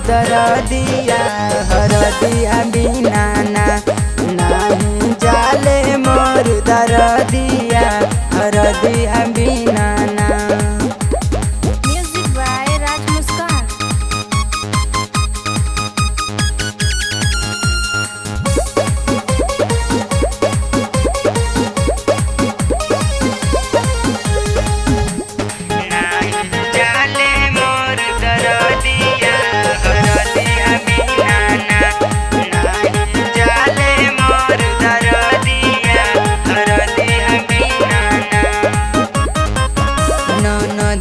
दरदिया हरदिया बिना ना नहीं जाले मोर दरदिया हरदिया बिना ना। म्यूजिक बाय राज मुस्कान।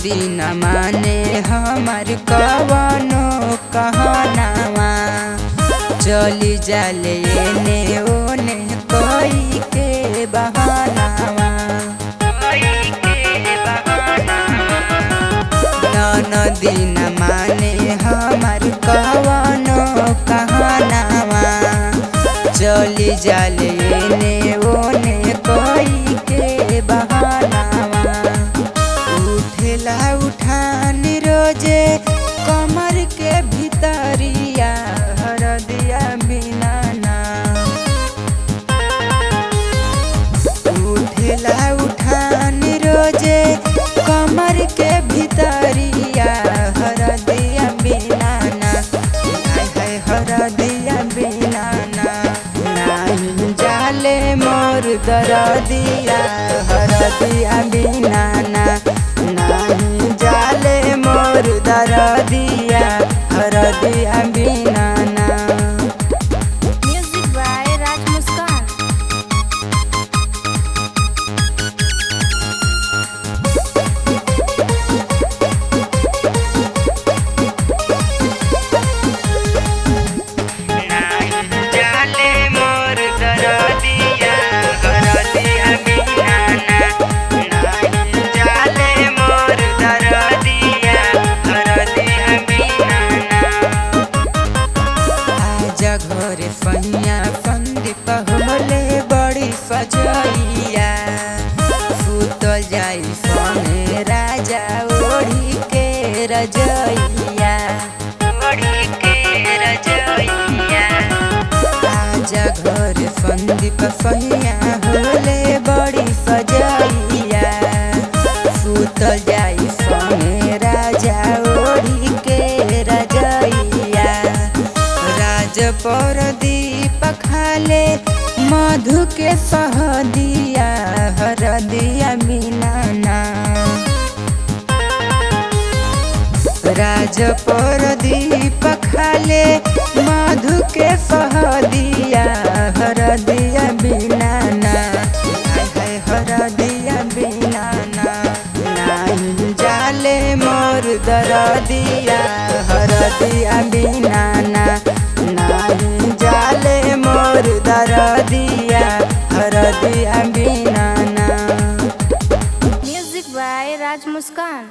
दिन माने हमार कवनो कहनावा चली जाले एने ओने कोई के बहानावा दिन माने हमार कवनो कहनावा चली जाले एने ओने कोई के बहानावा। उठेला उठान रोजे कमर के भितरिया हरदिया बिना ना। उठेला उठान रोजे कमर के भितरिया हरदिया बिना ना। हाय हरदिया बिना ना नहीं जाले मोर दरदिया हरदिया बिना ना नहीं जाले मोर दरदिया हरदिया बिना ना। म्यूजिक बाय राज मुस्कान। घरे फनिया फंदी पहले बड़ी सजैया सुतल जाई फने राजा ओढ़ी के रजैया आजा घरे फंदी पफैया होले बड़ी सजैया सुतल जाई फने राजा ओढ़ी के रजैया। परदीप खाले मधु के सहदिया हरदिया बिना ना। राज परदीप खाले मधु के सहदिया हरदिया बिना ना। हाय हरदिया बिना ना नहीं जाले मोर दरदिया हरदिया बिना ना नहीं जाले मोर दरदिया हरदिया बिना ना। Music by Raj Muskan.